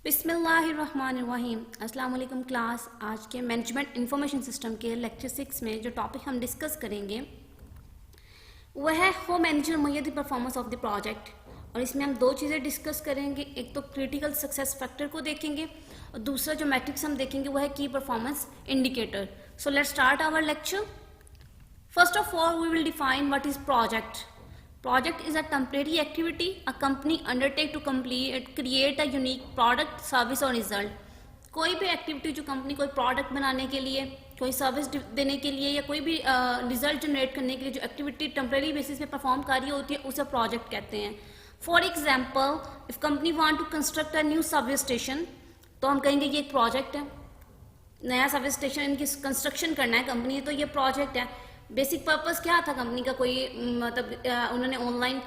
बिस्मिल्लाहिर्रहमानिर्रहीम। अस्सलाम वालेकुम क्लास। आज के मैनेजमेंट इंफॉर्मेशन सिस्टम के लेक्चर 6 में जो टॉपिक हम डिस्कस करेंगे वह है how manager measure the performance of the project. और इसमें हम दो चीज़ें डिस्कस करेंगे, एक तो क्रिटिकल सक्सेस फैक्टर को देखेंगे और दूसरा जो मैट्रिक्स हम देखेंगे वह है की performance indicator. So let's start our lecture. First of all, we will define what is project. Project is a temporary activity a company undertake to create a unique product, service or result. कोई भी activity जो company कोई product बनाने के लिए, कोई service देने के लिए या कोई भी रिजल्ट जनरेट करने के लिए जो एक्टिविटी टेम्परेरी बेसिस पे परफॉर्म कर रही होती है उसे प्रोजेक्ट कहते हैं। For example, if company want to construct a new service station, तो हम कहेंगे ये एक प्रोजेक्ट है। नया सर्विस स्टेशन इनकी कंस्ट्रक्शन करना है कंपनी, तो ये प्रोजेक्ट है। बेसिक पर्पस क्या था कंपनी का, कोई मतलब उन्होंने ऑनलाइन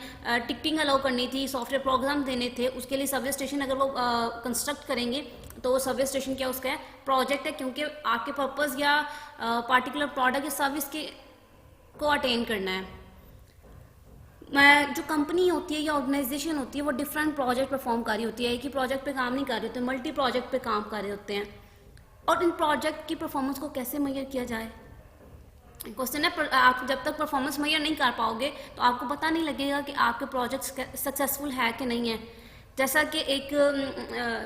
टिकटिंग अलाउ करनी थी, सॉफ्टवेयर प्रोग्राम देने थे, उसके लिए सर्विस स्टेशन अगर वो कंस्ट्रक्ट करेंगे तो वो सर्विस स्टेशन क्या उसका है, प्रोजेक्ट है, क्योंकि आपके पर्पस या पार्टिकुलर प्रोडक्ट या सर्विस के को अटेन करना है। जो कंपनी होती है या ऑर्गेनाइजेशन होती है वो डिफरेंट प्रोजेक्ट परफॉर्म कर रही होती है, एक ही प्रोजेक्ट पे काम नहीं कर रहे होते, मल्टी प्रोजेक्ट पे काम कर रहे होते हैं। और इन प्रोजेक्ट की परफॉर्मेंस को कैसे मेजर किया जाए, क्वेश्चन है। आप जब तक परफॉर्मेंस मेजर नहीं कर पाओगे तो आपको पता नहीं लगेगा कि आपके प्रोजेक्ट सक्सेसफुल है कि नहीं है। जैसा कि एक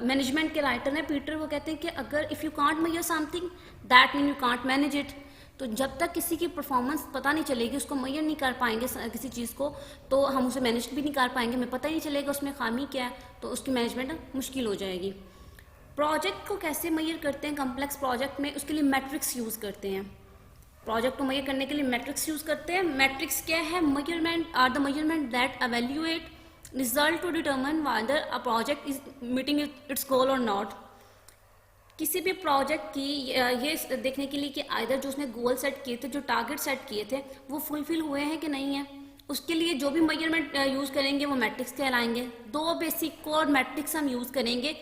मैनेजमेंट के राइटर है पीटर, वो कहते हैं कि अगर if you can't measure something that mean you can't manage it. तो जब तक किसी की परफॉर्मेंस पता नहीं चलेगी, उसको मेजर नहीं कर पाएंगे किसी चीज़ को, तो हम उसे मैनेज भी नहीं कर पाएंगे, हमें पता ही नहीं चलेगा उसमें खामी क्या है, तो उसकी मैनेजमेंट मुश्किल हो जाएगी। प्रोजेक्ट को कैसे मेजर करते हैं कम्प्लेक्स प्रोजेक्ट में, उसके लिए मैट्रिक्स यूज़ करते हैं। प्रोजेक्ट को मेजर करने के लिए मैट्रिक्स यूज करते हैं। मैट्रिक्स क्या है? Measurement are the measurement that evaluate result to determine whether a project is meeting its goal और नॉट। किसी भी प्रोजेक्ट की ये देखने के लिए कि आइदर जो उसने गोल सेट किए थे, जो टारगेट सेट किए थे, वो फुलफिल हुए हैं कि नहीं है, उसके लिए जो भी मेजरमेंट यूज करेंगे वो मैट्रिक्स कहलाएंगे। दो बेसिक कोर मैट्रिक्स हम यूज करेंगे,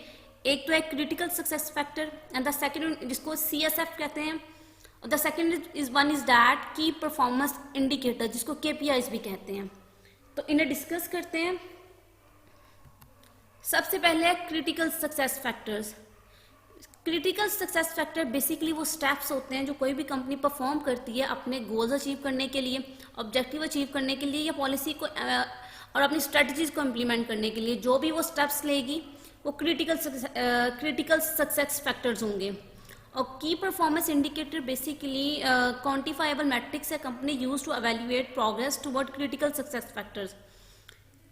एक तो है critical success factor and the second जिसको CSF कहते हैं, और द सेकेंड इज दैट की परफॉर्मेंस इंडिकेटर जिसको KPIs भी कहते हैं। तो इन्हें डिस्कस करते हैं। सबसे पहले है critical success factors. Critical success factor basically वो स्टेप्स होते हैं जो कोई भी कंपनी परफॉर्म करती है अपने गोल्स अचीव करने के लिए, ऑब्जेक्टिव अचीव करने के लिए या पॉलिसी को और अपनी स्ट्रेटजीज को इम्प्लीमेंट करने के लिए जो भी वो स्टेप्स लेगी वो क्रिटिकल सक्सेस फैक्टर्स होंगे। और की performance indicator basically quantifiable metrics है company use to evaluate progress toward critical success factors.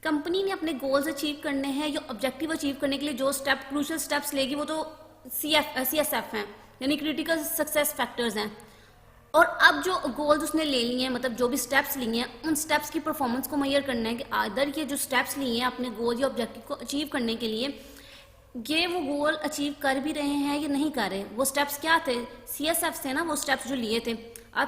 Company ने अपने गोल्स अचीव करने हैं या ऑब्जेक्टिव अचीव करने के लिए जो क्रूशियल स्टेप्स लेगी वो तो CSF हैं, यानी क्रिटिकल सक्सेस फैक्टर्स हैं। और अब जो गोल्स उसने ले लिए हैं, मतलब जो भी स्टेप्स लिए हैं, उन स्टेप्स की परफॉर्मेंस को मेजर करना है कि आदर ये जो स्टेप्स लिए हैं अपने गोल या ऑब्जेक्टिव को अचीव करने के लिए, ये वो गोल अचीव कर भी रहे हैं या नहीं कर रहे। वो स्टेप्स क्या थे? CSF थे ना वो स्टेप्स जो लिए थे। अब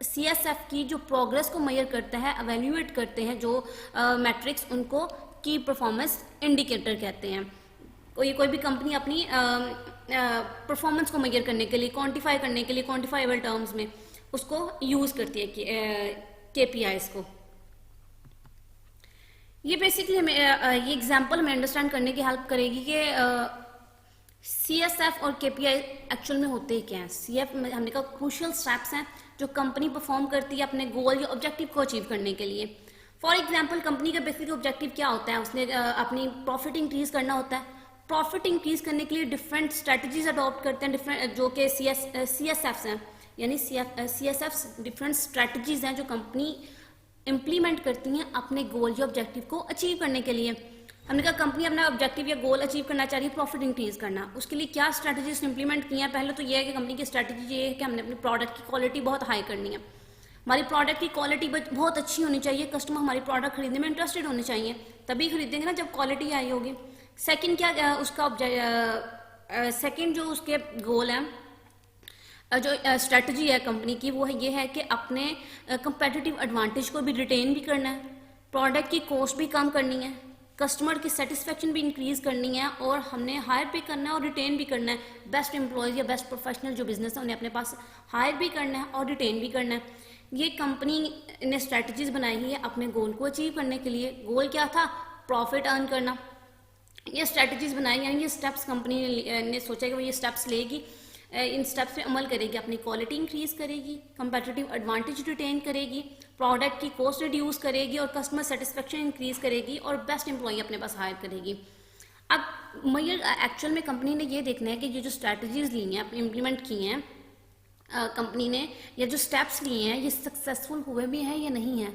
CSF की जो प्रोग्रेस को मेजर करता है, एवेल्युएट करते हैं जो मैट्रिक्स, उनको की परफॉर्मेंस इंडिकेटर कहते हैं। कोई भी कंपनी अपनी परफॉर्मेंस को मेजर करने के लिए, क्वांटिफाई करने के लिए, क्वांटिफाइबल टर्म्स में उसको यूज करती है KPIs को। ये बेसिकली ये एग्जांपल हमें अंडरस्टैंड करने की हेल्प करेगी कि CSF और KPI एक्चुअल में होते ही क्या हैं। CF में हमने कहा क्रूशियल स्टेप्स हैं जो कंपनी परफॉर्म करती है अपने गोल या ऑब्जेक्टिव को अचीव करने के लिए। फॉर एग्जांपल, कंपनी का बेसिक ऑब्जेक्टिव क्या होता है? उसने अपनी प्रॉफिट इंक्रीज करना होता है। प्रॉफिट इंक्रीज करने के लिए डिफरेंट स्ट्रेटजीज अडॉप्ट करते हैं, डिफरेंट जो कि CSFs हैं, यानी CSFs डिफरेंट स्ट्रेटजीज हैं जो कंपनी इम्प्लीमेंट करती हैं अपने गोल या ऑब्जेक्टिव को अचीव करने के लिए। हमने कहा कंपनी अपना ऑब्जेक्टिव या गोल अचीव करना चाह रही है, प्रॉफिट इंक्रीज करना, उसके लिए क्या स्ट्रेटजीज इम्प्लीमेंट की हैं? पहले तो ये है कि कंपनी की स्ट्रेटजी ये है कि हमने अपने प्रोडक्ट की क्वालिटी बहुत हाई करनी है। हमारी प्रोडक्ट की क्वालिटी बहुत अच्छी होनी चाहिए, कस्टमर हमारी प्रोडक्ट खरीदने में इंटरेस्टेड होने चाहिए, तभी खरीदेंगे ना जब क्वालिटी हाई होगी। सेकेंड क्या उसका सेकेंड जो उसके गोल हैं, जो स्ट्रेटजी है कंपनी की, वो ये है कि अपने कंपेटिटिव एडवांटेज को भी रिटेन भी करना है, प्रोडक्ट की कॉस्ट भी कम करनी है, कस्टमर की सेटिस्फेक्शन भी इंक्रीज करनी है, और हमने हायर भी करना है और रिटेन भी करना है। बेस्ट एम्प्लॉयज़ या बेस्ट प्रोफेशनल जो बिजनेस है उन्हें अपने पास हायर भी करना है और रिटेन भी करना है। ये कंपनी ने स्ट्रेटजीज बनाई है अपने गोल को अचीव करने के लिए। गोल क्या था? प्रॉफिट अर्न करना। ये स्ट्रेटजीज बनाई, यानी ये स्टेप्स कंपनी ने सोचा कि वो ये स्टेप्स लेगी, इन स्टेप्स पे अमल करेगी, अपनी क्वालिटी इंक्रीज करेगी, कंपेटिटिव एडवांटेज रिटेन करेगी, प्रोडक्ट की कॉस्ट रिड्यूस करेगी और कस्टमर सेटिस्फेक्शन इंक्रीज करेगी और बेस्ट एम्प्लॉई अपने पास हायर करेगी। अब मैयर एक्चुअल में कंपनी ने ये देखना है कि ये जो स्ट्रैटेजीज ली हैं, इम्प्लीमेंट की हैं कंपनी ने, या जो स्टेप्स लिए हैं ये सक्सेसफुल हुए भी हैं या नहीं है।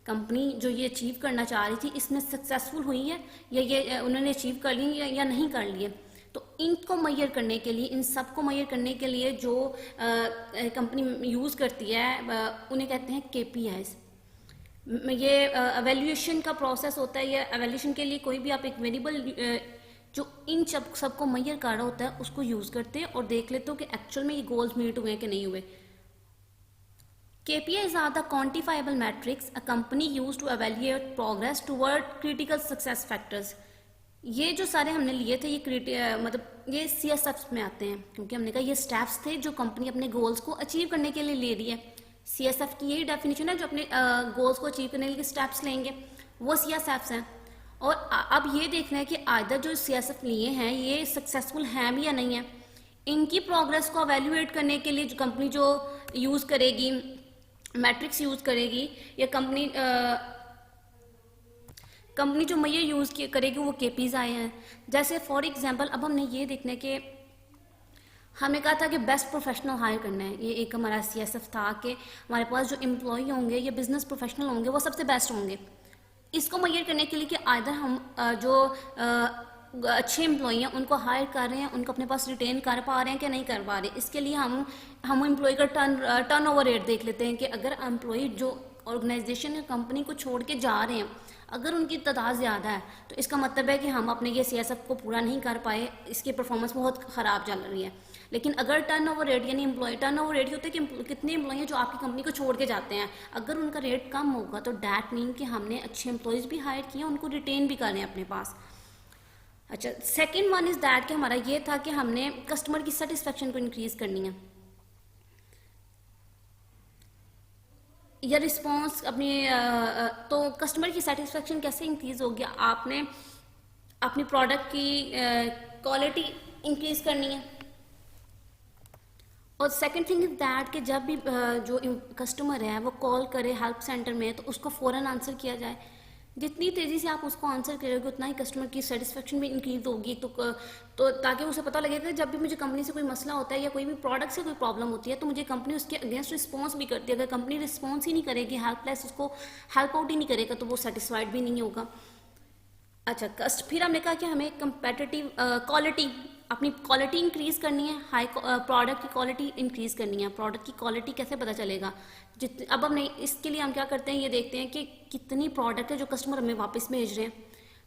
कंपनी जो ये अचीव करना चाह रही थी इसमें सक्सेसफुल हुई है या ये उन्होंने अचीव कर ली या नहीं कर लिए। तो इनको मैयर करने के लिए, इन सब को मैयर करने के लिए जो कंपनी यूज़ करती है उन्हें कहते हैं KPIs। ये एवेल्यूएशन का प्रोसेस होता है, या एवेल्यूएशन के लिए कोई भी आप एक वेरिएबल जो इन सबको मैयर कर रहा होता है उसको यूज़ करते हैं और देख लेते हो कि एक्चुअल में ये गोल्स मीट हुए कि नहीं हुए। KPIs are the quantifiable metrics a company use to evaluate progress toward critical success factors। ये जो सारे हमने लिए थे ये मतलब ये CSFs में आते हैं, क्योंकि हमने कहा ये स्टेप्स थे जो कंपनी अपने गोल्स को अचीव करने के लिए ले रही है। CSF की यही डेफिनेशन है, जो अपने गोल्स को अचीव करने के लिए स्टेप्स लेंगे वो CSFs हैं। और अब ये देखना है कि आइदर जो CSF लिए हैं ये सक्सेसफुल हैं भी या नहीं है। इनकी प्रोग्रेस को एवेल्युएट करने के लिए जो कंपनी जो यूज़ करेगी, मैट्रिक्स यूज़ करेगी, या कंपनी जो मैयर यूज़ करेगी वो KPIs आए हैं। जैसे फॉर एग्जांपल अब हमने ये देखना है कि हमने कहा था कि बेस्ट प्रोफेशनल हायर करना है, ये एक हमारा CSF था कि हमारे पास जो एम्प्लॉय होंगे या बिजनेस प्रोफेशनल होंगे वो सबसे बेस्ट होंगे। इसको मैयर करने के लिए कि आइदर हम जो अच्छे एम्प्लॉई हैं उनको हायर कर रहे हैं, उनको अपने पास रिटेन कर पा रहे हैं कि नहीं कर पा रहे। इसके लिए हम एम्प्लॉय का टर्न ओवर रेट देख लेते हैं कि अगर एम्प्लॉय जो ऑर्गेनाइजेशन या कंपनी को छोड़ के जा रहे हैं अगर उनकी तादाद ज़्यादा है तो इसका मतलब है कि हम अपने ये CSF को पूरा नहीं कर पाए, इसकी परफॉर्मेंस बहुत ख़राब चल रही है। लेकिन अगर टर्न ओवर रेट यानी टर्न ओवर रेट होता है कि कितने एम्प्लॉई हैं जो आपकी कंपनी को छोड़ के जाते हैं, अगर उनका रेट कम होगा तो डैट मीन कि हमने अच्छे एम्प्लॉयज़ भी हायर किए, उनको रिटेन भी कर रहे हैं अपने पास। अच्छा, सेकेंड वन इज़ दैट कि हमारा ये था कि हमने कस्टमर की सेटिस्फेक्शन को इंक्रीज़ करनी है या रिस्पॉन्स अपनी तो कस्टमर की सेटिस्फेक्शन कैसे इंक्रीज़ होगी, आपने अपनी प्रोडक्ट की क्वालिटी इंक्रीज़ करनी है। और सेकंड थिंग इज दैट कि जब भी जो कस्टमर है वो कॉल करे हेल्प सेंटर में तो उसको फ़ौरन आंसर किया जाए। जितनी तेज़ी से आप उसको आंसर करोगे उतना ही कस्टमर की सेटिस्फेक्शन भी इंक्रीज होगी। तो ताकि उसे पता लगेगा कि जब भी मुझे कंपनी से कोई मसला होता है या कोई भी प्रोडक्ट से कोई प्रॉब्लम होती है तो मुझे कंपनी उसके अगेंस्ट रिस्पॉन्स भी करती है। अगर कंपनी रिस्पॉन्स ही नहीं करेगी, हेल्पलेस उसको हेल्प आउट ही नहीं करेगा तो वो सेटिस्फाइड भी नहीं होगा। अच्छा, फिर हमने कहा कि हमें कंपेटिटिव क्वालिटी, अपनी क्वालिटी इंक्रीज़ करनी है, हाई प्रोडक्ट की क्वालिटी इंक्रीज़ करनी है। प्रोडक्ट की क्वालिटी कैसे पता चलेगा, अब हमने इसके लिए हम क्या करते हैं, ये देखते हैं कि कितनी प्रोडक्ट है जो कस्टमर हमें वापस भेज रहे हैं।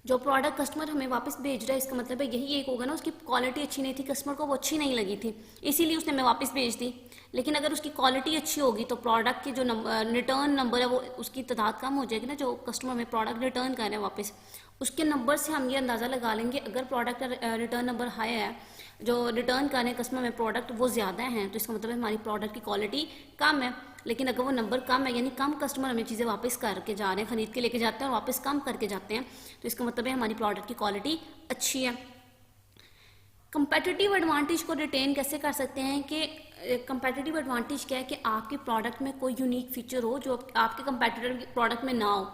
जो प्रोडक्ट कस्टमर हमें वापस भेज रहा है इसका मतलब है यही एक होगा ना, उसकी क्वालिटी अच्छी नहीं थी, कस्टमर को वो अच्छी नहीं लगी थी इसीलिए उसने हमें वापस भेज दी। लेकिन अगर उसकी क्वालिटी अच्छी होगी तो प्रोडक्ट की जो रिटर्न नंबर है वो उसकी तादाद कम हो जाएगी ना, जो कस्टमर हमें प्रोडक्ट रिटर्न कर रहे हैं वापस, उसके नंबर से हम ये अंदाज़ा लगा लेंगे। अगर प्रोडक्ट का रिटर्न नंबर हाई है, जो रिटर्न कर रहे हैं कस्टमर में प्रोडक्ट वो ज़्यादा हैं, तो इसका मतलब है हमारी प्रोडक्ट की क्वालिटी कम है। लेकिन अगर वो नंबर कम है यानी कम कस्टमर हमें चीज़ें वापस करके जा रहे हैं, ख़रीद के लेके जाते हैं और वापस कम करके जाते हैं, तो इसका मतलब है हमारी प्रोडक्ट की क्वालिटी अच्छी है। कंपेटिटिव एडवांटेज को रिटेन कैसे कर सकते हैं कि कंपेटिटिव एडवांटेज क्या है कि आपके प्रोडक्ट में कोई यूनिक फीचर हो जो आपके कंपेटिटर के प्रोडक्ट में ना हो।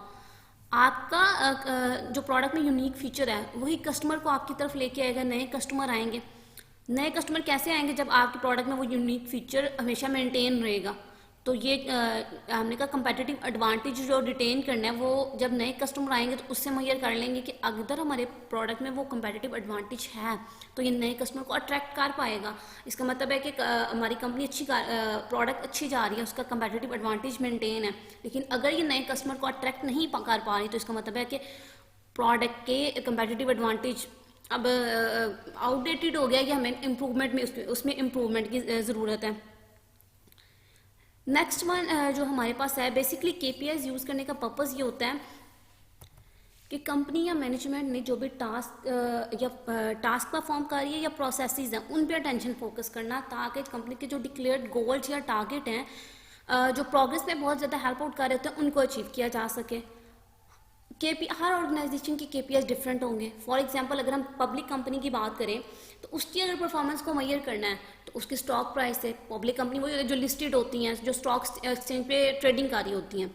आपका जो प्रोडक्ट में यूनिक फीचर है वही कस्टमर को आपकी तरफ लेके आएगा, नए कस्टमर आएंगे। नए कस्टमर कैसे आएंगे, जब आपके प्रोडक्ट में वो यूनिक फीचर हमेशा मेंटेन रहेगा। तो ये हमने कहा कंपेटिटिव एडवांटेज जो रिटेन करना है वो जब नए कस्टमर आएंगे तो उससे मुहैया कर लेंगे कि अगर हमारे प्रोडक्ट में वो कंपेटिटिव एडवांटेज है तो ये नए कस्टमर को अट्रैक्ट कर पाएगा। इसका मतलब है कि हमारी कंपनी अच्छी प्रोडक्ट अच्छी जा रही है, उसका कंपेटिटिव एडवांटेज मेंटेन है। लेकिन अगर ये नए कस्टमर को अट्रैक्ट नहीं कर पा रही तो इसका मतलब है कि प्रोडक्ट के कंपेटिटिव एडवांटेज अब आउटडेटेड हो गया कि हमें इम्प्रूवमेंट में उसमें इम्प्रूवमेंट की ज़रूरत है। नेक्स्ट वन जो हमारे पास है, बेसिकली KPIs यूज़ करने का पर्पज़ ये होता है कि कंपनी या मैनेजमेंट ने जो भी टास्क परफॉर्म कर रही है या प्रोसेसेस हैं उन पे अटेंशन फोकस करना, ताकि कंपनी के जो डिक्लेयर्ड गोल्स या टारगेट हैं जो प्रोग्रेस में बहुत ज़्यादा हेल्प आउट कर रहे होते हैं उनको अचीव किया जा सके। हर ऑर्गेनाइजेशन के केपीआई डिफरेंट होंगे। फॉर एग्जांपल अगर हम पब्लिक कंपनी की बात करें तो उसकी अगर परफॉर्मेंस को मेजर करना है तो उसकी स्टॉक प्राइस है। पब्लिक कंपनी वो जो लिस्टेड होती हैं, जो स्टॉक एक्सचेंज पे ट्रेडिंग कर रही होती हैं,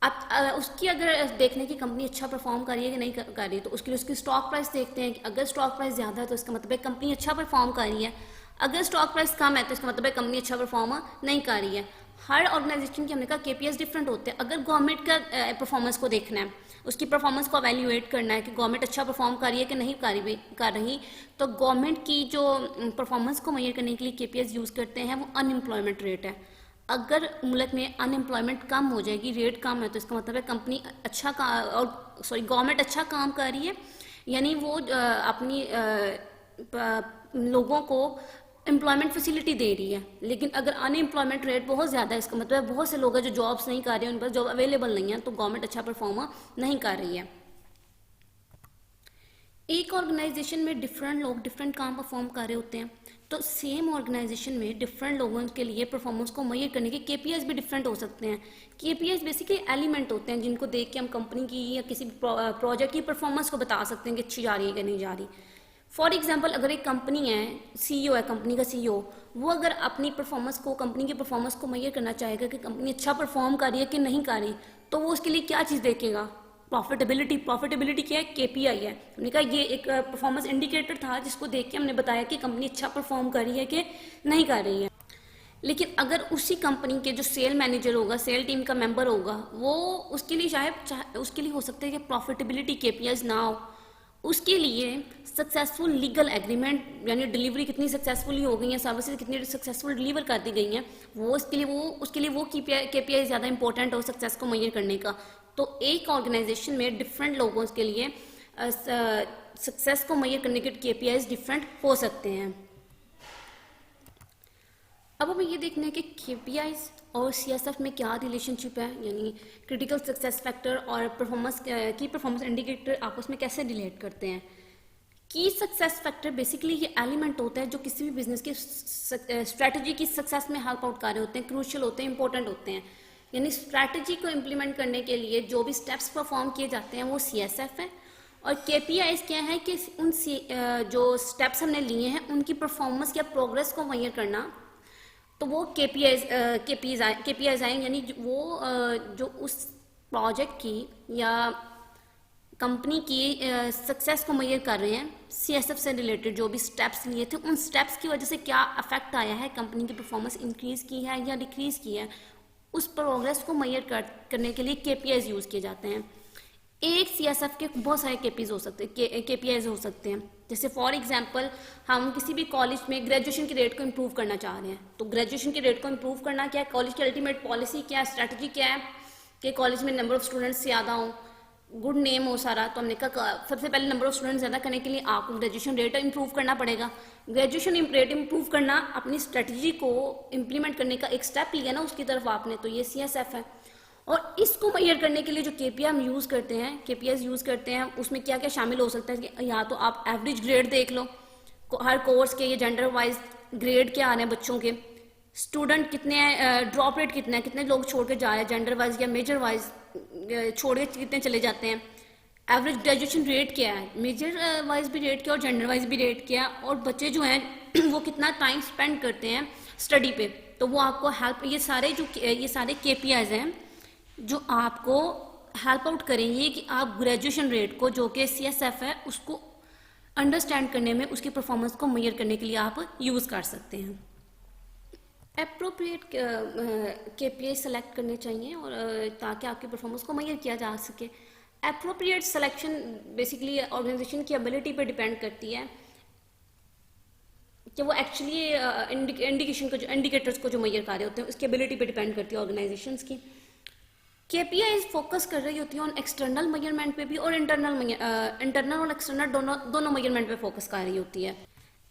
अब उसकी अगर देखने की कंपनी अच्छा परफॉर्म कर रही है कि नहीं कर रही, तो उसके लिए उसकी स्टॉक प्राइस देखते हैं कि अगर स्टॉक प्राइस ज़्यादा है तो इसका मतलब है कंपनी अच्छा परफॉर्म कर रही है, अगर स्टॉक प्राइस कम है तो इसका मतलब है कंपनी अच्छा परफॉर्म नहीं कर रही है। हर ऑर्गेनाइजेशन के हमने कहा केपीएस डिफरेंट होते हैं। अगर गवर्नमेंट का परफॉर्मेंस को देखना है, उसकी परफॉर्मेंस को एवेल्यूएट करना है कि गवर्नमेंट अच्छा परफॉर्म कर रही है कि नहीं कर रही, तो गवर्नमेंट की जो परफॉर्मेंस को मेजर करने के लिए केपीएस यूज़ करते हैं वो अनएम्प्लॉयमेंट रेट है। अगर मुल्क में अनएम्प्लॉयमेंट कम हो जाएगी, रेट कम है, तो इसका मतलब है कंपनी अच्छा गवर्नमेंट अच्छा काम कर रही है, यानी वो अपनी लोगों को एम्प्लॉयमेंट फैसिलिटी दे रही है। लेकिन अगर अनएम्प्लॉयमेंट रेट बहुत ज़्यादा है, इसका मतलब बहुत से लोग हैं जो जॉब्स नहीं कर रहे हैं, उन पर जॉब अवेलेबल नहीं है, तो गवर्नमेंट अच्छा परफॉर्म नहीं कर रही है। एक ऑर्गेनाइजेशन में डिफरेंट लोग डिफरेंट काम परफॉर्म कर रहे होते हैं, तो सेम ऑर्गेनाइजेशन में डिफरेंट लोगों के लिए परफॉर्मेंस को मेजर करने के केपीआईज भी डिफरेंट हो सकते हैं। केपीआईज बेसिकली एलिमेंट होते हैं जिनको देख के हम कंपनी की या किसी प्रोजेक्ट की परफॉर्मेंस को बता सकते हैं कि अच्छी जा रही है कि नहीं जा रही। फॉर एग्जाम्पल अगर एक कंपनी है, सीईओ है, कंपनी का सीईओ, वो अगर अपनी परफॉर्मेंस को, कंपनी की परफॉर्मेंस को मेजर करना चाहेगा कि कंपनी अच्छा परफॉर्म कर रही है कि नहीं कर रही, तो वो उसके लिए क्या चीज़ देखेगा? प्रॉफिटेबिलिटी क्या है? केपीआई है। हमने कहा ये एक परफॉर्मेंस इंडिकेटर था जिसको देख के हमने बताया कि कंपनी अच्छा परफॉर्म कर रही है कि नहीं कर रही है। लेकिन अगर उसी कंपनी के जो सेल मैनेजर होगा, सेल टीम का मेंबर होगा, वो उसके लिए उसके लिए हो सकता है कि प्रॉफिटेबिलिटी केपीआईज ना हो, उसके लिए सक्सेसफुल लीगल एग्रीमेंट यानी डिलीवरी कितनी सक्सेसफुली हो गई है, सर्विसेज कितनी सक्सेसफुल डिलीवर कर दी गई हैं, वो उसके लिए वो केपीआई ज़्यादा इंपॉर्टेंट हो सक्सेस को मेजर करने का। तो एक ऑर्गेनाइजेशन में डिफरेंट लोगों के लिए सक्सेस को मेजर करने के केपीआईज डिफरेंट हो सकते हैं। अब हमें ये देखना है कि केपीआईज और सीएसएफ में क्या रिलेशनशिप है, यानी क्रिटिकल सक्सेस फैक्टर और परफॉर्मेंस इंडिकेटर आपस में कैसे रिलेट करते हैं। की सक्सेस फैक्टर बेसिकली ये एलिमेंट होता है जो किसी भी बिजनेस की स्ट्रैटेजी की सक्सेस में हेल्प आउट कर रहे होते हैं, क्रूशियल होते हैं, इंपॉर्टेंट होते हैं। यानी स्ट्रैटेजी को इम्प्लीमेंट करने के लिए जो भी स्टेप्स परफॉर्म किए जाते हैं वो सीएसएफ है, और केपीआईज क्या है कि उन जो स्टेप्स हमने लिए हैं उनकी परफॉर्मेंस या प्रोग्रेस को मेजर करना, तो वो केपीआईज आएंगे, यानी वो जो उस प्रोजेक्ट की या कंपनी की सक्सेस को मेजर कर रहे हैं। सीएसएफ से रिलेटेड जो भी स्टेप्स लिए थे, उन स्टेप्स की वजह से क्या अफेक्ट आया है, कंपनी की परफॉर्मेंस इंक्रीज की है या डिक्रीज की है, उस प्रोग्रेस को मेजर करने के लिए केपीआईज यूज़ किए जाते हैं। एक सीएसएफ के बहुत सारे केपीआईज हो सकते हैं। जैसे फॉर एग्जांपल हम किसी भी कॉलेज में ग्रेजुएशन की रेट को इम्प्रूव करना चाह रहे हैं, तो ग्रेजुएशन की रेट को इम्प्रूव करना क्या है, कॉलेज की अल्टीमेट पॉलिसी क्या है, स्ट्रैटेजी क्या है कि कॉलेज में नंबर ऑफ स्टूडेंट्स ज़्यादा हो, गुड नेम हो सारा। तो हमने कहा सबसे पहले नंबर ऑफ स्टूडेंट ज़्यादा करने के लिए आपको ग्रेजुएशन रेट इंप्रूव करना पड़ेगा। ग्रेजुएशन रेट इंप्रूव करना अपनी स्ट्रेटजी को इम्प्लीमेंट करने का एक स्टेप लिया ना उसकी तरफ आपने, तो ये सीएसएफ है। और इसको मेजर करने के लिए जो केपीआई हम यूज़ करते हैं, केपीआईज यूज़ करते हैं, उसमें क्या क्या शामिल हो सकता है कि या तो आप एवरेज ग्रेड देख लो, हर कोर्स के, ये जेंडर वाइज ग्रेड क्या आ रहे हैं बच्चों के, स्टूडेंट कितने, ड्रॉप रेट कितना है, कितने लोग छोड़ के जा रहे हैं जेंडर वाइज या मेजर वाइज छोड़ के कितने चले जाते हैं, एवरेज ग्रेजुएशन रेट क्या है, मेजर वाइज भी रेट क्या और जेंडर वाइज भी रेट क्या, और बच्चे जो हैं वो कितना टाइम स्पेंड करते हैं स्टडी पे, तो वो आपको हेल्प, ये सारे केपीआईज हैं जो आपको हेल्प आउट करेंगे कि आप ग्रेजुएशन रेट को, जो कि सीएसएफ है, उसको अंडरस्टैंड करने में, उसकी परफॉर्मेंस को मेजर करने के लिए आप यूज़ कर सकते हैं। अप्रोप्रिएट केपीआई सेलेक्ट करने चाहिए और ताकि आपकी परफॉर्मेंस को मेजर किया जा सके। अप्रोप्रिएट सिलेक्शन बेसिकली ऑर्गेनाइजेशन की एबिलिटी पर डिपेंड करती है कि वो एक्चुअली इंडिकेटर्स को जो मेजर कर रहे होते हैं उसकी एबिलिटी पे डिपेंड करती है ऑर्गेनाइजेशंस की। केपीआई फोकस कर रही होती है ऑन एक्सटर्नल मेजरमेंट पे भी और इंटरनल और एक्सटर्नल दोनों मेजरमेंट पे फोकस कर रही होती है।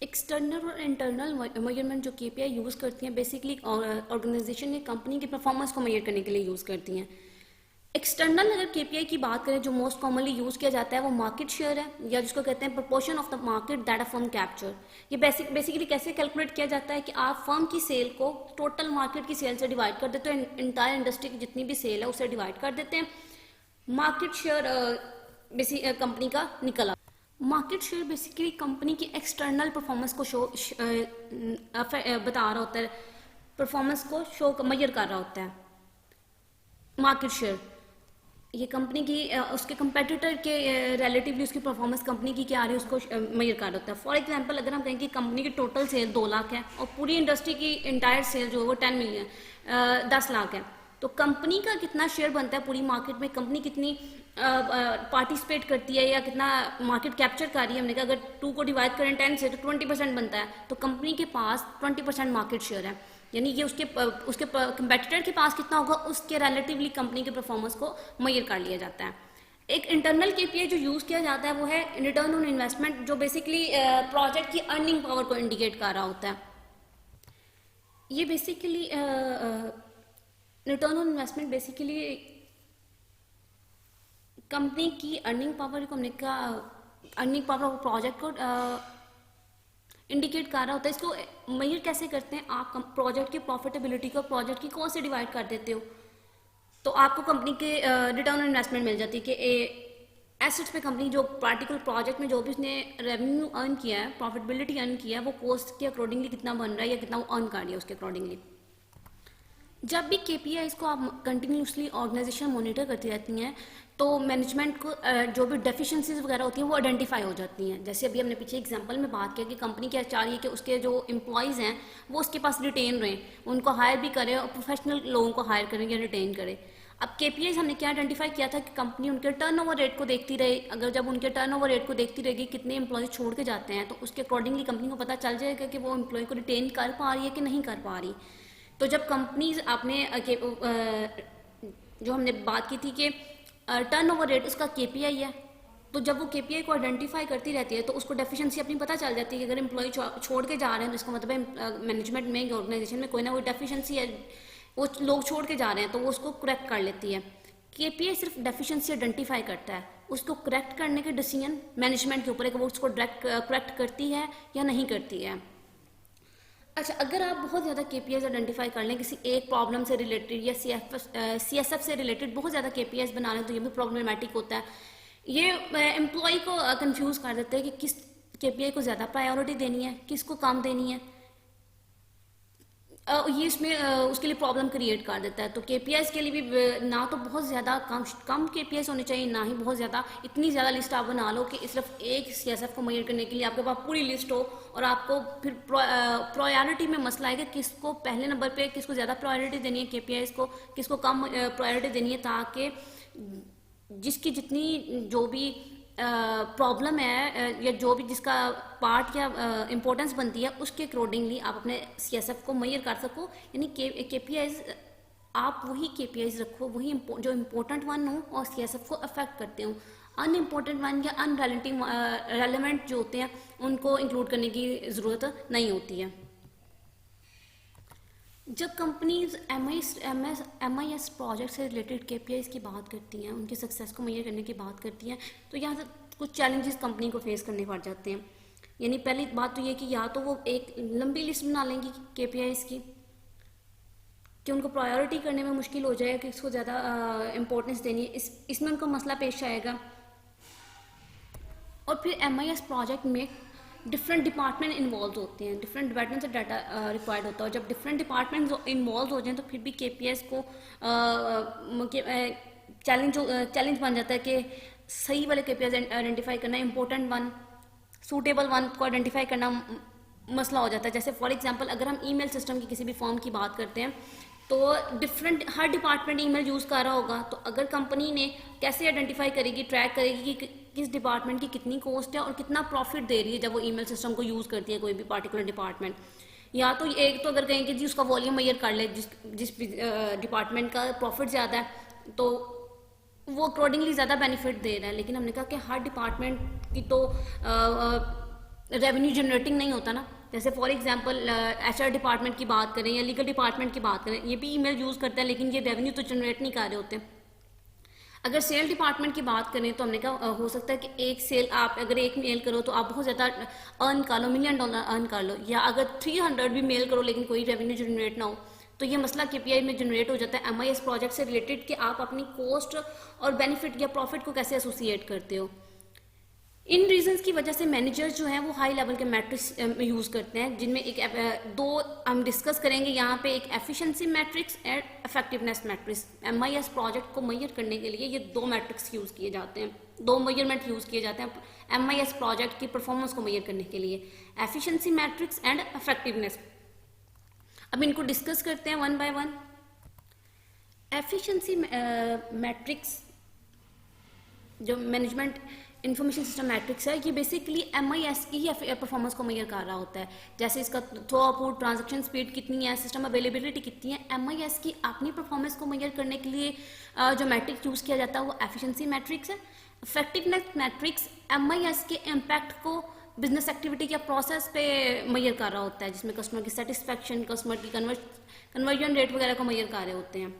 एक्सटर्नल और इंटरनल मेजरमेंट जो केपीआई यूज़ करती हैं बेसिकली ऑर्गेनाइजेशन या कंपनी की परफॉर्मेंस को मेजर करने के लिए यूज़ करती हैं। एक्सटर्नल अगर केपीआई की बात करें जो मोस्ट कॉमनली यूज़ किया जाता है वो मार्केट शेयर है, या जिसको कहते हैं proportion of the market that a firm capture. ये बेसिकली कैसे कैलकुलेट किया जाता है कि आप फर्म की सेल को टोटल मार्केट की सेल से डिवाइड कर देते हैं, इंटायर इंडस्ट्री की जितनी भी सेल है उससे डिवाइड कर देते हैं, मार्केट शेयर कंपनी का निकला। मार्केट शेयर बेसिकली कंपनी की एक्सटर्नल परफॉर्मेंस को बता रहा होता है, परफॉर्मेंस को मेजर कर रहा होता है। मार्केट शेयर ये कंपनी की उसके कंपेटिटर के रिलेटिवली उसकी परफॉर्मेंस कंपनी की क्या आ रही है उसको मेजर कर होता है। फॉर एग्जांपल अगर हम कहें कि कंपनी की टोटल सेल 2 लाख है और पूरी इंडस्ट्री की इंटायर सेल जो है वो 10 मिलियन 10 लाख है, तो कंपनी का कितना शेयर बनता है पूरी मार्केट में, कंपनी कितनी पार्टिसिपेट करती है या कितना मार्केट कैप्चर कर रही है। हमने कहा अगर 2 को डिवाइड करें 10 से तो 20% बनता है, तो कंपनी के पास 20% मार्केट शेयर है, यानी कि उसके कंपेटिटर के पास कितना होगा उसके रिलेटिवली कंपनी के परफॉर्मेंस को मेजर कर लिया जाता है। एक इंटरनल केपीआई जो यूज किया जाता है वो है रिटर्न ऑन इन्वेस्टमेंट, जो बेसिकली प्रोजेक्ट की अर्निंग पावर को इंडिकेट कर रहा होता है। ये basically return on investment basically company की अर्निंग पावर को हमने कहा अर्निंग पावर प्रोजेक्ट को इंडिकेट कर रहा होता है। इसको मेजर कैसे करते हैं, आप प्रोजेक्ट की प्रॉफिटेबिलिटी को प्रोजेक्ट की कॉस्ट से डिवाइड कर देते हो तो आपको कंपनी के रिटर्न ऑन इन्वेस्टमेंट मिल जाती है कि एसेट्स पे कंपनी जो पार्टिकुलर प्रोजेक्ट में जो भी उसने रेवेन्यू अर्न किया है, प्रॉफिटेबिलिटी अर्न किया है, वो कॉस्ट के अकॉर्डिंगली कितना बन रहा है या कितना वो अर्न कर रही है उसके अकॉर्डिंगली। जब भी केपीआई को आप कंटिन्यूसली ऑर्गेनाइजेशन मॉनिटर करती रहती हैं तो मैनेजमेंट को जो भी डेफिशिएंसीज वगैरह होती हैं वो आइडेंटिफाई हो जाती हैं। जैसे अभी हमने पीछे एग्जांपल में बात किया कि कंपनी क्या चाह रही है कि उसके जो एम्प्लॉयज़ हैं वो उसके पास रिटेन रहें, उनको हायर भी करें और प्रोफेशनल लोगों को हायर करें या रिटेन करें। अब केपीआईज हमने क्या आइडेंटिफाई किया था कि कंपनी उनके टर्नओवर रेट को देखती रहे, अगर जब उनके टर्नओवर रेट को देखती रहेगी कितने एम्प्लॉय छोड़ के जाते हैं तो उसके अकॉर्डिंगली कंपनी को पता चल जाएगा कि वो एम्प्लॉय को रिटेन कर पा रही है कि नहीं कर पा रही। तो जब कंपनीज आपने जो हमने बात की थी कि टर्नओवर रेट उसका केपीआई है, तो जब वो केपीआई को आइडेंटिफाई करती रहती है तो उसको डेफिशिएंसी अपनी पता चल जाती है कि अगर एम्प्लॉय छोड़ के जा रहे हैं तो इसका मतलब है मैनेजमेंट में ऑर्गेनाइजेशन में कोई ना कोई डेफिशिएंसी है, वो लोग छोड़ के जा रहे हैं, तो वो उसको करेक्ट कर लेती है। केपीआई सिर्फ डेफिशिएंसी आइडेंटिफाई करता है, उसको करेक्ट करने के डिसीजन मैनेजमेंट के ऊपर है कि वो उसको करेक्ट करती है या नहीं करती है। अच्छा, अगर आप बहुत ज़्यादा केपीआईज आइडेंटिफाई कर लें किसी एक प्रॉब्लम से रिलेटेड या सीएसएफ से रिलेटेड बहुत ज़्यादा केपीआईज बना लें तो ये भी प्रॉब्लमेटिक होता है। ये एम्प्लॉय को कंफ्यूज कर देते हैं कि किस केपीआई को ज़्यादा प्रायोरिटी देनी है, किसको कम देनी है। ये इसमें उसके लिए प्रॉब्लम क्रिएट कर देता है। तो केपीआईज के लिए भी ना तो बहुत ज़्यादा कम केपीआईज होने चाहिए, ना ही बहुत ज़्यादा इतनी ज़्यादा लिस्ट आप बना लो कि सिर्फ एक सीएसएफ को मेजर करने के लिए आपके पास पूरी लिस्ट हो और आपको फिर प्रायोरिटी में मसला है कि किसको पहले नंबर पे किसको ज़्यादा प्रायोरिटी देनी है केपीआईज को, किसको कम प्रायोरिटी देनी है, ताकि जिसकी जितनी जो भी प्रॉब्लम है या जो भी जिसका पार्ट या इम्पोर्टेंस बनती है उसके अकॉर्डिंगली आप अपने सीएसएफ को मेजर कर सको। यानी केपीआईज आप वही केपीआईज रखो वही जो इम्पोर्टेंट वन हो और सीएसएफ को अफेक्ट करते हो। अनइम्पोर्टेंट वन या रेलेवेंट जो होते हैं उनको इंक्लूड करने की ज़रूरत नहीं होती है। जब कंपनीज एमआईएस प्रोजेक्ट से रिलेटेड केपीआईज की बात करती हैं, उनके सक्सेस को मेजर करने की बात करती हैं, तो यहाँ से कुछ चैलेंजेस कंपनी को फेस करने पड़ जाते हैं। यानी पहली बात तो ये कि या तो वो एक लंबी लिस्ट बना लेंगी केपीआईज की कि उनको प्रायोरिटी करने में मुश्किल हो जाएगा कि इसको ज़्यादा इंपॉर्टेंस देनी है, इसमें उनको मसला पेश आएगा। और फिर एमआईएस प्रोजेक्ट में डिफरेंट डिपार्टमेंट इन्वॉल्व होते हैं, डिफरेंट डिपार्टमेंट से डाटा रिक्वायर्ड होता है। जब डिफरेंट डिपार्टमेंट इन्वॉल्व हो जाएं तो फिर भी केपीआईज को चैलेंज बन जाता है कि सही वाले केपीआईज आइडेंटिफाई करना, इंपॉर्टेंट वन, सूटेबल वन को आइडेंटिफाई करना मसला हो जाता है। जैसे फॉर एग्जांपल अगर हम ईमेल सिस्टम की किसी भी फॉर्म की बात करते हैं तो हर डिपार्टमेंट ईमेल यूज़ कर रहा होगा, तो अगर कंपनी ने कैसे आइडेंटिफाई करेगी, ट्रैक करेगी कि किस डिपार्टमेंट की कितनी कॉस्ट है और कितना प्रॉफिट दे रही है जब वो ईमेल सिस्टम को यूज़ करती है कोई भी पार्टिकुलर डिपार्टमेंट। या तो एक तो अगर कहें कि जी उसका वॉल्यूम मेजर कर ले, जिस डिपार्टमेंट का प्रॉफिट ज़्यादा है तो वो अकॉर्डिंगली ज़्यादा बेनिफिट दे रहा है। लेकिन हमने कहा कि हर डिपार्टमेंट की तो रेवेन्यू जनरेटिंग नहीं होता ना। जैसे फॉर एग्जांपल एचआर डिपार्टमेंट की बात करें या लीगल डिपार्टमेंट की बात करें, ये भी ईमेल यूज़ करते हैं लेकिन ये रेवेन्यू तो जनरेट नहीं कर रहे होते। अगर सेल डिपार्टमेंट की बात करें तो हमने कहा हो सकता है कि एक सेल आप अगर एक मेल करो तो आप बहुत ज़्यादा अर्न कर लो, $1 मिलियन अर्न कर लो, या अगर 300 भी मेल करो लेकिन कोई रेवेन्यू जनरेट ना हो तो ये मसला KPI में जनरेट हो जाता है MIS प्रोजेक्ट से रिलेटेड कि आप अपनी कॉस्ट और बेनिफिट या प्रॉफिट को कैसे एसोसिएट करते हो। इन रीजंस की वजह से मैनेजर्स जो हैं वो हाई लेवल के मैट्रिक्स यूज़ करते हैं, जिनमें दो हम डिस्कस करेंगे यहाँ पे, एक efficiency matrix and effectiveness matrix. MIS project को मेजर करने के लिए ये दो मैट्रिक्स यूज़ किए जाते हैं, दो मेजरमेंट यूज़ किए जाते हैं MIS प्रोजेक्ट की परफॉर्मेंस को मेजर करने के लिए, एफिशिएंसी मैट्रिक्स एंड इफेक्टिवनेस। अब इनको डिस्कस करते हैं one by one. Efficiency matrix जो मैनेजमेंट इंफॉर्मेशन सिस्टम मैट्रिक्स है, ये बेसिकली MIS की ही परफॉर्मेंस को मेजर कर रहा होता है। जैसे इसका थ्रूआउट, ट्रांजैक्शन स्पीड कितनी है, सिस्टम अवेलेबिलिटी कितनी है, MIS की अपनी परफॉर्मेंस को मेजर करने के लिए जो मैट्रिक्स यूज़ किया जाता है वो एफिशिएंसी मैट्रिक्स है। इफेक्टिवनेस मैट्रिक्स MIS के इम्पैक्ट को बिजनेस एक्टिविटी या प्रोसेस पे मेजर कर रहा होता है, जिसमें कस्टमर की सेटिस्फैक्शन, कस्टमर की कन्वर्जन रेट वगैरह को मेजर कर रहे होते हैं।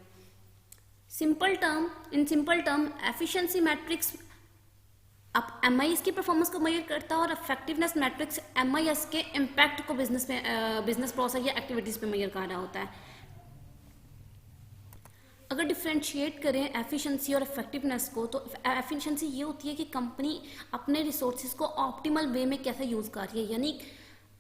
In simple term efficiency matrix अब MIS की परफॉर्मेंस को मेजर करता है और इफेक्टिवनेस मैट्रिक्स MIS के इम्पैक्ट को बिजनेस प्रोसेस या एक्टिविटीज पे मेजर कर रहा होता है। अगर डिफ्रेंशिएट करें एफिशिएंसी और इफेक्टिवनेस को, तो एफिशिएंसी ये होती है कि कंपनी अपने रिसोर्सेज को ऑप्टिमल वे में कैसे यूज़ कर रही है, यानी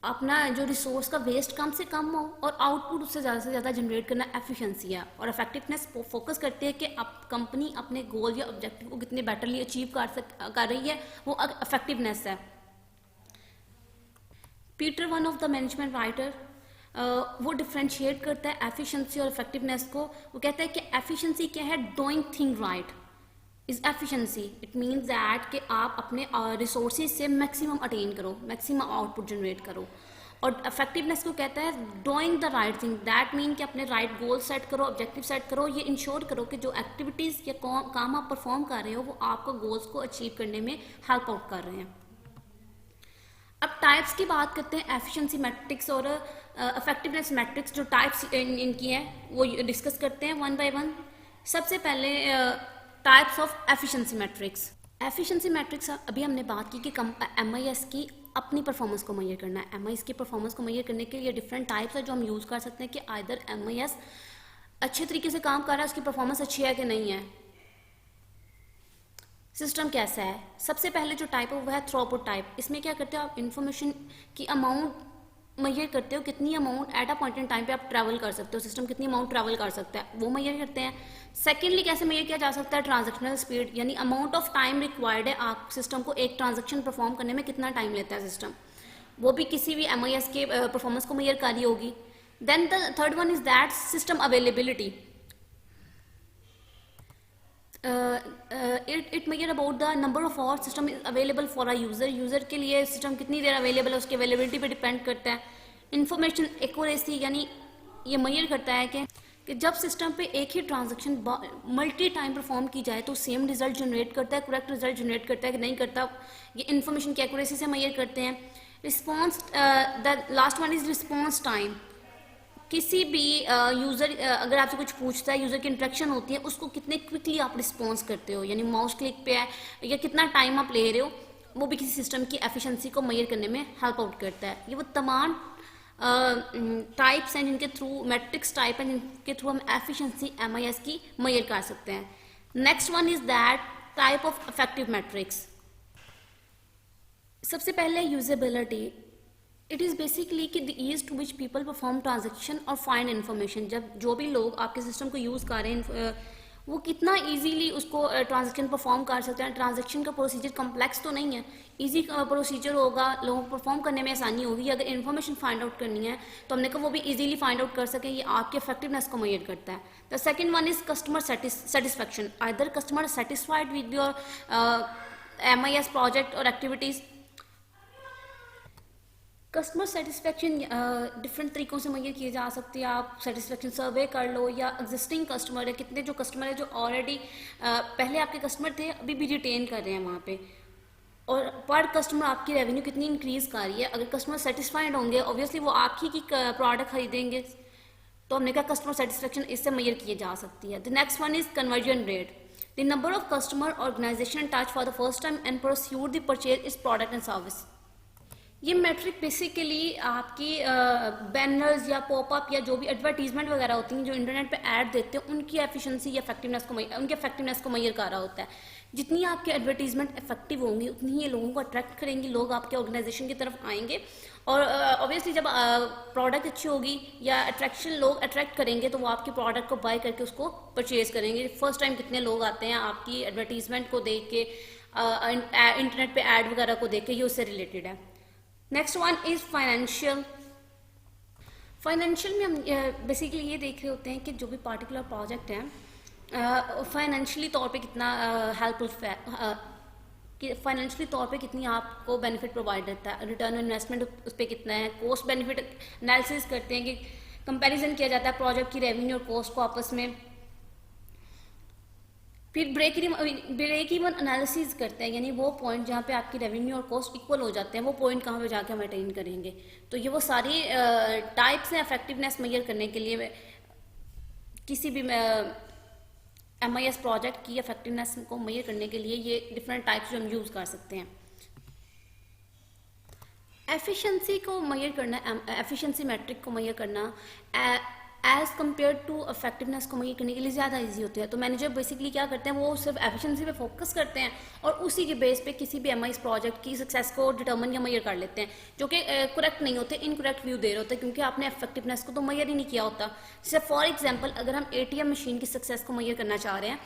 अपना जो रिसोर्स का वेस्ट कम से कम हो और आउटपुट उससे ज़्यादा जनरेट करना एफिशिएंसी है। और इफेक्टिवनेस फोकस करते हैं कि अब कंपनी अपने गोल या ऑब्जेक्टिव को कितने बेटरली अचीव कर रही है, वो इफेक्टिवनेस है। Peter, one of the management writer, वो डिफ्रेंशिएट करता है एफिशिएंसी और इफेक्टिवनेस को। वो कहता है कि एफिशिएंसी क्या है, doing thing right is efficiency. It means that कि आप अपने रिसोर्सेज से मैक्सिमम अटेन करो, मैक्सिमम आउटपुट जनरेट करो। और इफेक्टिवनेस को कहता है doing the right thing, that mean कि अपने राइट गोल सेट करो, ऑब्जेक्टिव सेट करो, ये इंश्योर करो कि जो एक्टिविटीज़ या काम आप परफॉर्म कर रहे हो वो आपको गोल्स को अचीव करने में हेल्प आउट कर रहे हैं। अब टाइप्स की बात करते हैं एफिशिएंसी मैट्रिक्स और इफेक्टिवनेस मैट्रिक्स। जो टाइप्स इनकी हैं वो डिस्कस करते हैं वन बाय वन। सबसे पहले types of efficiency matrix. Efficiency matrix अभी हमने बात की कि MIS की अपनी परफॉर्मेंस को मेजर करना है। MIS की परफॉर्मेंस को मेजर करने के लिए डिफरेंट टाइप्स है जो हम यूज़ कर सकते हैं कि आइदर MIS अच्छे तरीके से काम कर रहा है, उसकी परफॉर्मेंस अच्छी है कि नहीं है, सिस्टम कैसा है। सबसे पहले जो टाइप है वो है थ्रूआउट टाइप। इसमें क्या करते हो आप, इंफॉर्मेशन की अमाउंट मेजर करते हो, कितनी amount at a point in time पे आप ट्रैवल कर सकते हो, सिस्टम कितनी अमाउंट ट्रैवल कर सकता है वो मेजर करते हैं। सेकेंडली कैसे मेजर किया जा सकता है, ट्रांजैक्शनल स्पीड, यानी अमाउंट ऑफ टाइम रिक्वायर्ड है आप सिस्टम को एक ट्रांजैक्शन परफॉर्म करने में कितना टाइम लेता है सिस्टम, वो भी किसी भी MIS के परफॉर्मेंस को मेजर कर रही होगी। Then the third one is that system availability. It measure about the number of hour system is available for a user. User के लिए सिस्टम कितनी देर अवेलेबल है उसकी अवेलेबिलिटी पे डिपेंड करता है। इंफॉर्मेशन एक्यूरेसी, यानी ये मेजर करता है कि जब सिस्टम पे एक ही ट्रांजैक्शन मल्टी टाइम परफॉर्म की जाए तो सेम रिजल्ट जनरेट करता है, करेक्ट रिजल्ट जनरेट करता है कि नहीं करता, ये इंफॉर्मेशन की एक्यूरेसी से मेजर करते हैं। Response, the last one is response time. किसी भी यूज़र अगर आपसे कुछ पूछता है, यूज़र की इंटरेक्शन होती है, उसको कितने क्विकली आप रिस्पॉन्स करते हो, यानी माउस क्लिक पे है या कितना टाइम आप ले रहे हो, वो भी किसी सिस्टम की एफिशिएंसी को मेजर करने में हेल्प आउट करता है। ये वो तमाम टाइप्स हैं जिनके थ्रू, मैट्रिक्स टाइप हैं जिनके थ्रू हम एफिशिएंसी MIS की मेजर कर सकते हैं। Next one is that type of effective metrics. सबसे पहले यूजेबिलिटी। इट इज़ बेसिकली कि the ease to which people perform transaction और फाइंड इन्फॉर्मेशन। जब जो भी लोग आपके सिस्टम को यूज़ कर रहे हैं वो कितना इजीली उसको ट्रांजेक्शन परफॉर्म कर सकते हैं। ट्रांजेक्शन का प्रोसीजर कॉम्प्लेक्स तो नहीं है, इजी प्रोसीजर होगा, लोगों को परफॉर्म करने में आसानी होगी। अगर इन्फॉर्मेशन फाइंड आउट करनी है तो हमने कहा वो भी इजीली फाइंड आउट कर सके, ये आपके इफेक्टिवनेस को मेजर करता है। The second one is customer satisfaction. Either customer satisfied with your MIS project और एक्टिविटीज़। कस्टमर सेटिस्फेक्शन डिफरेंट तरीकों से मेजर किए जा सकती है। आप सेटिस्फेक्शन सर्वे कर लो, या एग्जिस्टिंग कस्टमर है, कितने जो कस्टमर है जो ऑलरेडी पहले आपके कस्टमर थे अभी भी रिटेन कर रहे हैं वहाँ पे, और पर कस्टमर आपकी रेवेन्यू कितनी इंक्रीज कर रही है। अगर कस्टमर सेटिस्फाइड होंगे ऑब्वियसली वो आप ही की प्रोडक्ट खरीदेंगे, तो हमने कहा कस्टमर सेटिस्फेक्शन इससे मेजर किए जा सकती है। The next one is conversion rate. The number of customer organisation touch for the first time and pursued the purchase is product and service. ये मैट्रिक बेसिकली आपकी बैनर्स या पॉपअप या जो भी एडवर्टीजमेंट वगैरह होती हैं जो इंटरनेट पे ऐड देते हैं उनकी एफिशिएंसी या उनके इफेक्टिवनेस को मेजर कर रहा होता है। जितनी आपके एडवर्टीजमेंट इफेक्टिव होंगी उतनी ही ये लोगों को अट्रैक्ट करेंगी, लोग आपके ऑर्गेनाइजेशन की तरफ आएंगे और ऑब्वियसली जब प्रोडक्ट अच्छी होगी या अट्रैक्शन लोग अट्रैक्ट करेंगे तो वो आपके प्रोडक्ट को बाय करके उसको परचेज करेंगे। फर्स्ट टाइम कितने लोग आते हैं आपकी एडवर्टीजमेंट को देख के, इंटरनेट पे ऐड वगैरह को देख के, ये उससे रिलेटेड है। Next one is financial. Financial में हम बेसिकली ये देख रहे होते हैं कि जो भी पार्टिकुलर प्रोजेक्ट है फाइनेंशियली तौर पे कितना हेल्पफुल कि फाइनेंशियली तौर पे कितनी आपको बेनिफिट प्रोवाइड करता है, रिटर्न इन्वेस्टमेंट उस पर कितना है, कॉस्ट बेनिफिट एनालिसिस करते हैं कि कंपैरिजन किया जाता है प्रोजेक्ट की रेवेन्यू और कॉस्ट को आपस में। फिर ब्रेक इवन एनालिसिस करते हैं, यानी वो पॉइंट जहाँ पे आपकी रेवेन्यू और कॉस्ट इक्वल हो जाते हैं वो पॉइंट कहाँ पे जाके हम अटेन करेंगे। तो ये वो सारी टाइप्स हैं इफेक्टिवनेस मेजर करने के लिए। किसी भी MIS प्रोजेक्ट की इफेक्टिवनेस को मेजर करने के लिए ये डिफरेंट टाइप्स जो हम यूज कर सकते हैं। एफिशिएंसी को मेजर करना, एफिशिएंसी मैट्रिक को मेजर करना एज कम्पेयर टू इफेक्टिवनेस को मेजर करने के लिए ज़्यादा इजी होती है। तो मैनेजर बेसिकली क्या करते हैं, वो सिर्फ एफिशिएंसी पे फोकस करते हैं और उसी के बेस पे किसी भी MIS प्रोजेक्ट की सक्सेस को डिटर्मिन या मेजर कर लेते हैं, जो कि करेक्ट नहीं होते, इनकरेक्ट व्यू दे रहे होते हैं, क्योंकि आपने इफेक्टिवनेस को तो मेजर ही नहीं किया होता। जैसे फॉर एग्जाम्पल अगर हम ATM मशीन की सक्सेस को मेजर करना चाह रहे हैं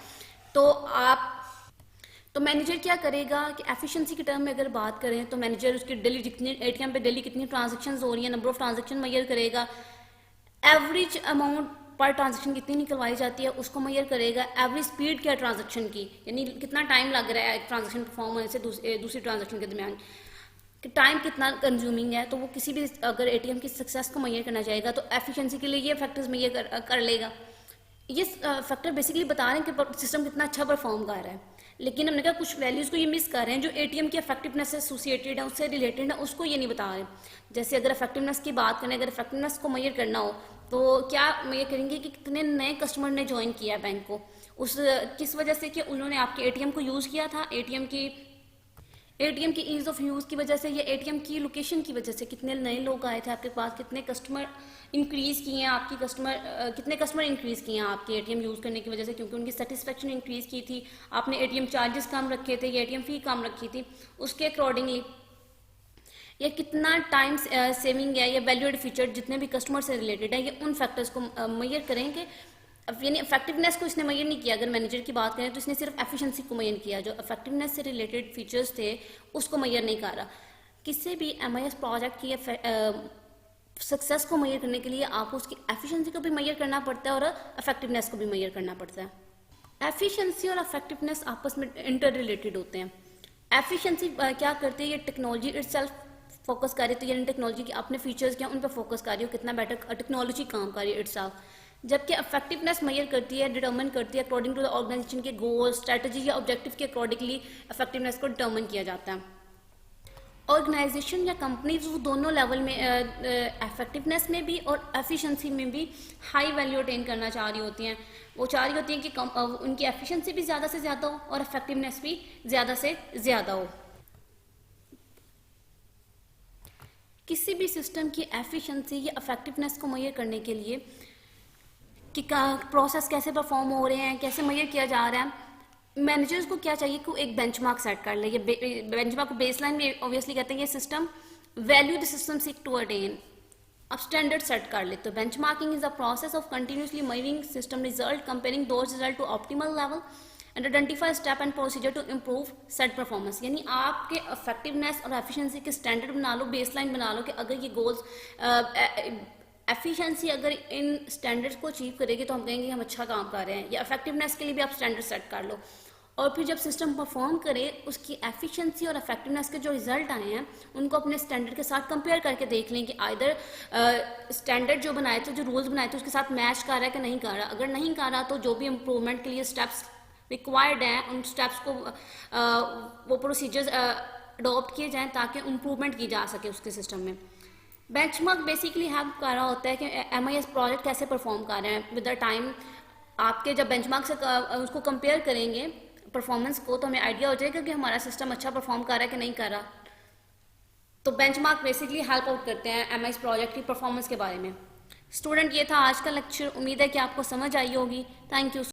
तो मैनेजर क्या करेगा कि एफिशिएंसी के टर्म में अगर बात करें तो मैनेजर उसकी डेली जितनी ATM पे डेली कितनी ट्रांजेक्शन हो रही है, नंबर ऑफ ट्रांजेक्शन मेजर करेगा, एवरेज अमाउंट पर ट्रांजेक्शन कितनी निकलवाई जाती है उसको मेजर करेगा, एवरेज स्पीड क्या ट्रांजेक्शन की, यानी कितना टाइम लग रहा है एक ट्रांजेक्शन परफॉर्म होने से दूसरी ट्रांजेक्शन के दरमियान, कि टाइम कितना कंज्यूमिंग है। तो वो किसी भी अगर ATM की सक्सेस को मेजर करना चाहेगा तो एफिशिएंसी के लिए ये फैक्टर्स मेजर कर लेगा। ये फैक्टर बेसिकली बता रहे हैं कि सिस्टम कितना अच्छा परफॉर्म कर रहा है, लेकिन हमने कहा कुछ वैल्यूज़ को ये मिस कर रहे हैं जो ATM की इफेक्टिवनेस से एसोसिएटेड है, उससे रिलेटेड है, उसको ये नहीं बता रहे। जैसे अगर इफेक्टिवनेस की बात करें, अगर इफेक्टिवनेस को मेजर करना हो तो क्या मेजर करेंगे कि कितने नए कस्टमर ने ज्वाइन किया है बैंक को, उस किस वजह से कि उन्होंने आपके ATM को यूज़ किया था, ATM की ईज ऑफ यूज़ की वजह से या ATM की लोकेशन की वजह से कितने नए लोग आए थे आपके पास, कितने कस्टमर इंक्रीज़ किए हैं आपकी कितने कस्टमर इंक्रीज़ किए हैं आपके ATM यूज़ करने की वजह से, क्योंकि उनकी सेटिस्फेक्शन इंक्रीज़ की थी, आपने ATM चार्जेस कम रखे थे या ATM फ़ी कम रखी थी, उसके अकॉर्डिंगली या कितना टाइम सेविंग है या वैल्यूड फीचर जितने भी कस्टमर से रिलेटेड है, ये उन फैक्टर्स को मेजर करेंगे। यानी इफेक्टिवनेस को इसने मेजर नहीं किया, अगर मैनेजर की बात करें तो इसने सिर्फ एफिशिएंसी को मेजर किया, जो इफेक्टिवनेस से रिलेटेड फीचर्स थे उसको मेजर नहीं कर रहा। किसी भी MIS प्रोजेक्ट की सक्सेस को मेजर करने के लिए आपको उसकी एफिशिएंसी को भी मेजर करना पड़ता है और इफेक्टिवनेस को भी मेजर करना पड़ता है। एफिशिएंसी और इफेक्टिवनेस आपस में इंटर रिलेटेड होते हैं। एफिशिएंसी क्या करती है, ये टेक्नोलॉजी इटसेल्फ फोकस कर रही है, तो यानी टेक्नोलॉजी के अपने फीचर्स क्या उन पर फोकस कर रही हो, कितना बेटर टेक्नोलॉजी काम कर रही है इटसेल्फ। जबकि इफेक्टिवनेस मेजर करती है, डिटर्मिन करती है अकॉर्डिंग टू द ऑर्गेनाइजेशन के गोल, स्ट्रेटजी या ऑब्जेक्टिव के अकॉर्डिंगली इफेक्टिवनेस को डिटर्मिन किया जाता है। ऑर्गेनाइजेशन या कंपनीज वो दोनों लेवल में इफेक्टिवनेस में भी और एफिशिएंसी में भी हाई वैल्यू अटेन करना चाह रही होती हैं। वो चाह रही होती हैं कि उनकी एफिशिएंसी भी ज़्यादा से ज़्यादा हो और इफेक्टिवनेस भी ज़्यादा से ज़्यादा हो। किसी भी सिस्टम की एफिशिएंसी या इफेक्टिवनेस को मेजर करने के लिए कि प्रोसेस कैसे परफॉर्म हो रहे हैं, कैसे मेजर किया जा रहा है, मैनेजर्स को क्या चाहिए कि एक बेंचमार्क सेट कर ले। ये बेंचमार्क बेसलाइन में ऑब्वियसली कहते हैं ये system value the system seek to attain, अब स्टैंडर्ड सेट कर ले। तो benchmarking is a process of continuously measuring system result, comparing those result to optimal level and identify step and procedure to improve set performance. यानी आपके effectiveness और efficiency के standard बना लो, baseline बना लो कि अगर ये गोल्स एफिशिएंसी अगर इन स्टैंडर्ड्स को अचीव करेगी तो हम कहेंगे हम अच्छा काम कर रहे हैं, या इफेक्टिवनेस के लिए भी आप स्टैंडर्ड सेट कर लो। और फिर जब सिस्टम परफॉर्म करे उसकी एफिशिएंसी और इफेक्टिवनेस के जो रिजल्ट आए हैं उनको अपने स्टैंडर्ड के साथ कंपेयर करके देख लें कि आइदर स्टैंडर्ड जो बनाए थे, जो रूल्स बनाए थे उसके साथ मैच कर रहा है कि नहीं कर रहा। अगर नहीं कर रहा तो जो भी इम्प्रूवमेंट के लिए स्टेप्स रिक्वायर्ड हैं उन स्टेप्स को वो प्रोसीजर्स अडॉप्ट किए जाएँ ताकि इम्प्रूवमेंट की जा सके उसके सिस्टम में। बेंचमार्क बेसिकली हेल्प कर रहा होता है कि MIS प्रोजेक्ट कैसे परफॉर्म कर रहे हैं विद द टाइम। आपके जब बेंचमार्क से उसको कंपेयर करेंगे परफॉर्मेंस को तो हमें आइडिया हो जाएगा कि हमारा सिस्टम अच्छा परफॉर्म कर रहा है कि नहीं कर रहा। तो बेंचमार्क बेसिकली हेल्प आउट करते हैं एमआईएस प्रोजेक्ट की परफॉर्मेंस के बारे में। स्टूडेंट, ये था आज का लेक्चर। उम्मीद है कि आपको समझ आई होगी। Thank you.